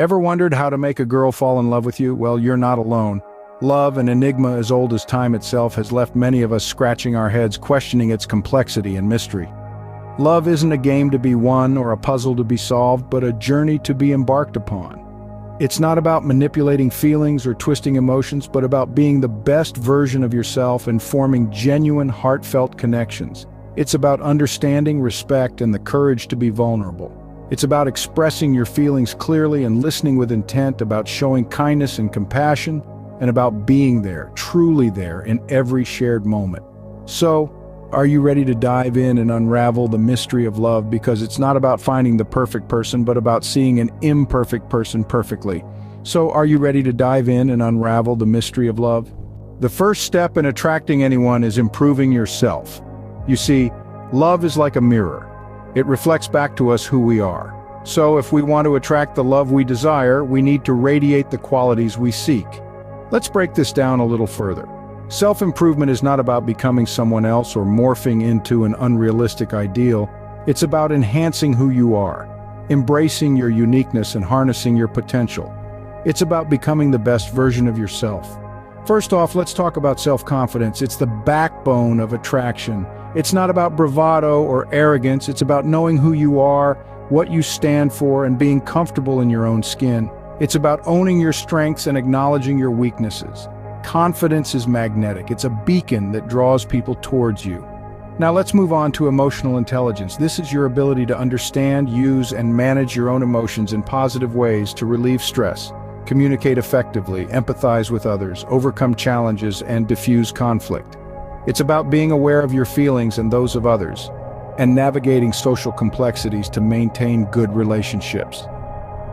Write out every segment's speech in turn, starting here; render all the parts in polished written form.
Ever wondered how to make a girl fall in love with you? Well, you're not alone. Love, an enigma as old as time itself, has left many of us scratching our heads, questioning its complexity and mystery. Love isn't a game to be won or a puzzle to be solved, but a journey to be embarked upon. It's not about manipulating feelings or twisting emotions, but about being the best version of yourself and forming genuine, heartfelt connections. It's about understanding, respect, and the courage to be vulnerable. It's about expressing your feelings clearly and listening with intent, about showing kindness and compassion, and about being there, truly there, in every shared moment. So, are you ready to dive in and unravel the mystery of love? Because it's not about finding the perfect person, but about seeing an imperfect person perfectly. So, are you ready to dive in and unravel the mystery of love? The first step in attracting anyone is improving yourself. You see, love is like a mirror. It reflects back to us who we are. So if we want to attract the love we desire, we need to radiate the qualities we seek. Let's break this down a little further. Self-improvement is not about becoming someone else or morphing into an unrealistic ideal. It's about enhancing who you are, embracing your uniqueness and harnessing your potential. It's about becoming the best version of yourself. First off, let's talk about self-confidence. It's the backbone of attraction. It's not about bravado or arrogance. It's about knowing who you are, what you stand for, and being comfortable in your own skin. It's about owning your strengths and acknowledging your weaknesses. Confidence is magnetic. It's a beacon that draws people towards you. Now let's move on to emotional intelligence. This is your ability to understand, use, and manage your own emotions in positive ways to relieve stress, communicate effectively, empathize with others, overcome challenges, and diffuse conflict. It's about being aware of your feelings and those of others, and navigating social complexities to maintain good relationships.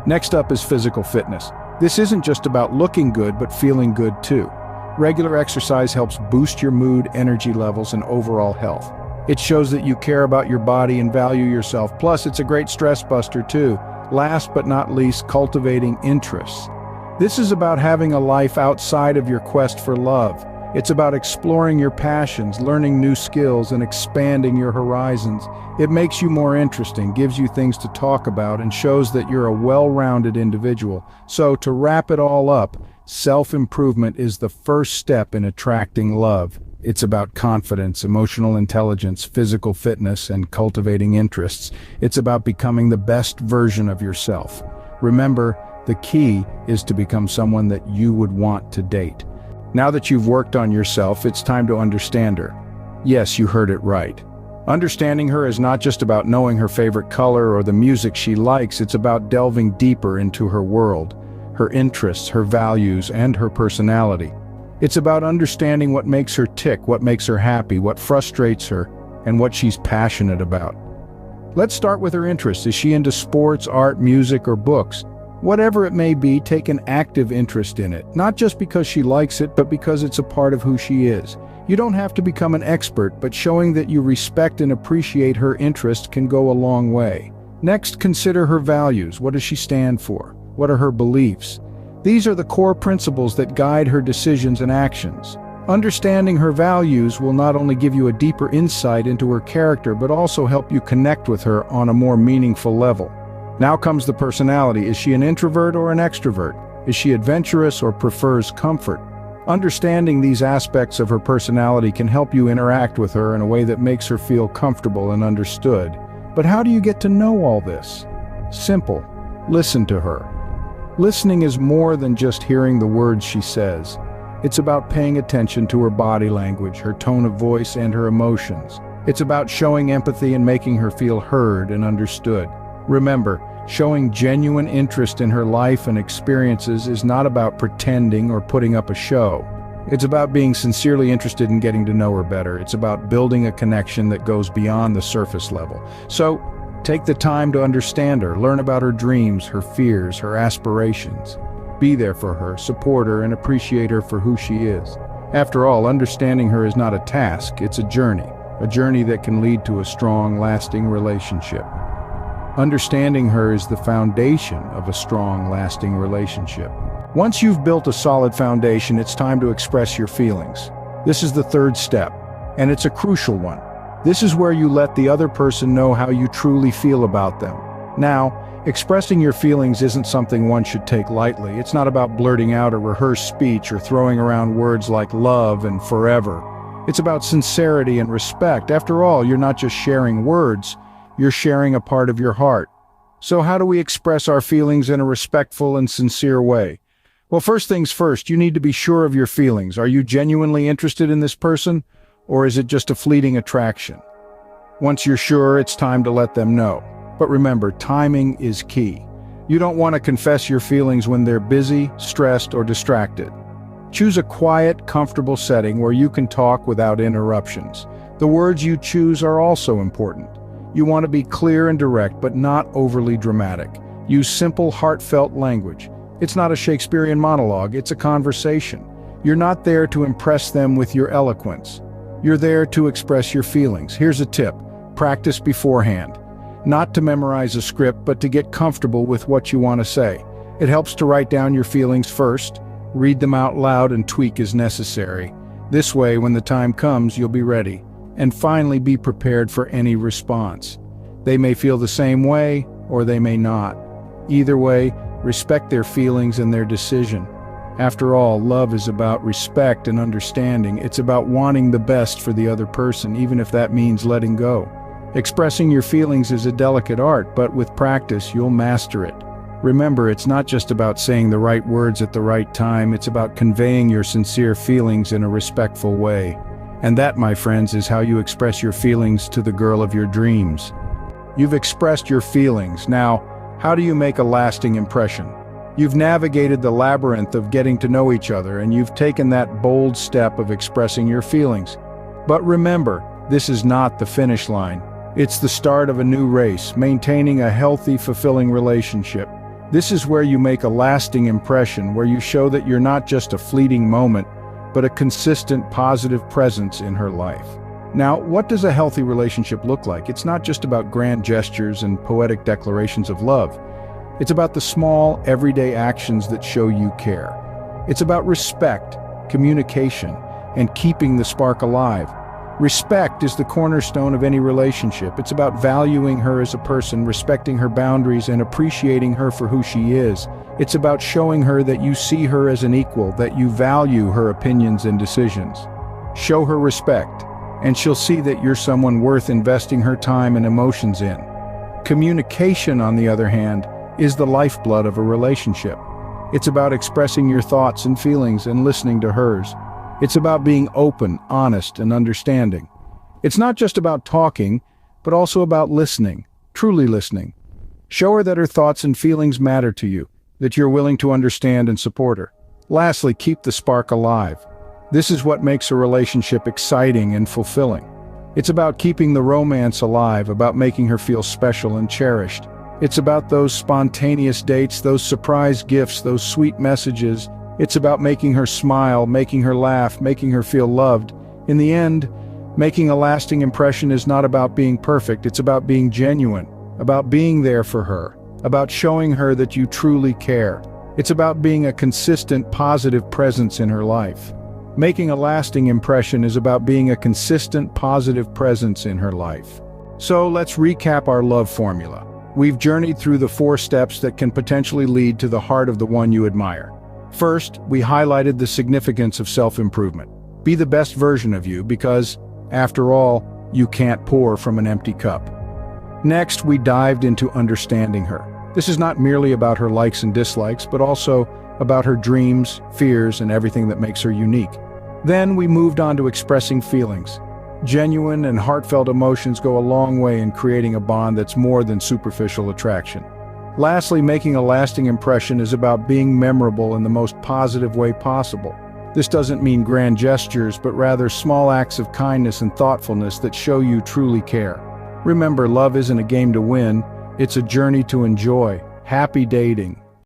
Next up is physical fitness. This isn't just about looking good, but feeling good too. Regular exercise helps boost your mood, energy levels, and overall health. It shows that you care about your body and value yourself. Plus, it's a great stress buster too. Last but not least, cultivating interests. This is about having a life outside of your quest for love. It's about exploring your passions, learning new skills, and expanding your horizons. It makes you more interesting, gives you things to talk about, and shows that you're a well-rounded individual. So, to wrap it all up, self-improvement is the first step in attracting love. It's about confidence, emotional intelligence, physical fitness, and cultivating interests. It's about becoming the best version of yourself. Remember, the key is to become someone that you would want to date. Now that you've worked on yourself, it's time to understand her. Yes, you heard it right. Understanding her is not just about knowing her favorite color or the music she likes. It's about delving deeper into her world, her interests, her values, and her personality. It's about understanding what makes her tick, what makes her happy, what frustrates her, and what she's passionate about. Let's start with her interests. Is she into sports, art, music, or books? Whatever it may be, take an active interest in it, not just because she likes it, but because it's a part of who she is. You don't have to become an expert, but showing that you respect and appreciate her interest can go a long way. Next, consider her values. What does she stand for? What are her beliefs? These are the core principles that guide her decisions and actions. Understanding her values will not only give you a deeper insight into her character, but also help you connect with her on a more meaningful level. Now comes the personality. Is she an introvert or an extrovert? Is she adventurous or prefers comfort? Understanding these aspects of her personality can help you interact with her in a way that makes her feel comfortable and understood. But how do you get to know all this? Simple. Listen to her. Listening is more than just hearing the words she says. It's about paying attention to her body language, her tone of voice, and her emotions. It's about showing empathy and making her feel heard and understood. Remember, showing genuine interest in her life and experiences is not about pretending or putting up a show. It's about being sincerely interested in getting to know her better. It's about building a connection that goes beyond the surface level. So, take the time to understand her, learn about her dreams, her fears, her aspirations. Be there for her, support her, and appreciate her for who she is. After all, understanding her is not a task, it's a journey that can lead to a strong, lasting relationship. Understanding her is the foundation of a strong, lasting relationship. Once you've built a solid foundation, it's time to express your feelings. This is the third step, and it's a crucial one. This is where you let the other person know how you truly feel about them. Now, Expressing your feelings isn't something one should take lightly. It's not about blurting out a rehearsed speech or throwing around words like love and forever. It's about sincerity and respect. After all, you're not just sharing words, you're sharing a part of your heart. So how do we express our feelings in a respectful and sincere way? Well, first things first, you need to be sure of your feelings. Are you genuinely interested in this person, or is it just a fleeting attraction? Once you're sure, it's time to let them know. But remember, timing is key. You don't want to confess your feelings when they're busy, stressed, or distracted. Choose a quiet, comfortable setting where you can talk without interruptions. The words you choose are also important. You want to be clear and direct, but not overly dramatic. Use simple, heartfelt language. It's not a Shakespearean monologue, it's a conversation. You're not there to impress them with your eloquence. You're there to express your feelings. Here's a tip: practice beforehand. Not to memorize a script, but to get comfortable with what you want to say. It helps to write down your feelings first, read them out loud, and tweak as necessary. This way, when the time comes, you'll be ready. And finally, be prepared for any response. They may feel the same way, or they may not. Either way, respect their feelings and their decision. After all, love is about respect and understanding. It's about wanting the best for the other person, even if that means letting go. Expressing your feelings is a delicate art, but with practice, you'll master it. Remember, it's not just about saying the right words at the right time, it's about conveying your sincere feelings in a respectful way. And that, my friends, is how you express your feelings to the girl of your dreams. You've expressed your feelings. Now, how do you make a lasting impression? You've navigated the labyrinth of getting to know each other, and you've taken that bold step of expressing your feelings. But remember, this is not the finish line. It's the start of a new race, maintaining a healthy, fulfilling relationship. This is where you make a lasting impression, where you show that you're not just a fleeting moment, but a consistent, positive presence in her life. Now, what does a healthy relationship look like? It's not just about grand gestures and poetic declarations of love. It's about the small, everyday actions that show you care. It's about respect, communication, and keeping the spark alive. Respect is the cornerstone of any relationship. It's about valuing her as a person, respecting her boundaries, and appreciating her for who she is. It's about showing her that you see her as an equal, that you value her opinions and decisions. Show her respect, and she'll see that you're someone worth investing her time and emotions in. Communication, on the other hand, is the lifeblood of a relationship. It's about expressing your thoughts and feelings and listening to hers. It's about being open, honest, and understanding. It's not just about talking, but also about listening, truly listening. Show her that her thoughts and feelings matter to you, that you're willing to understand and support her. Lastly, keep the spark alive. This is what makes a relationship exciting and fulfilling. It's about keeping the romance alive, about making her feel special and cherished. It's about those spontaneous dates, those surprise gifts, those sweet messages. It's about making her smile, making her laugh, making her feel loved. In the end, making a lasting impression is not about being perfect, it's about being genuine, about being there for her, about showing her that you truly care. It's about being a consistent, positive presence in her life. Making a lasting impression is about being a consistent, positive presence in her life. So let's recap our love formula. We've journeyed through the 4 steps that can potentially lead to the heart of the one you admire. First, we highlighted the significance of self-improvement. Be the best version of you because, after all, you can't pour from an empty cup. Next, we dived into understanding her. This is not merely about her likes and dislikes, but also about her dreams, fears, and everything that makes her unique. Then we moved on to expressing feelings. Genuine and heartfelt emotions go a long way in creating a bond that's more than superficial attraction. Lastly, making a lasting impression is about being memorable in the most positive way possible. This doesn't mean grand gestures, but rather small acts of kindness and thoughtfulness that show you truly care. Remember, love isn't a game to win, it's a journey to enjoy. Happy dating.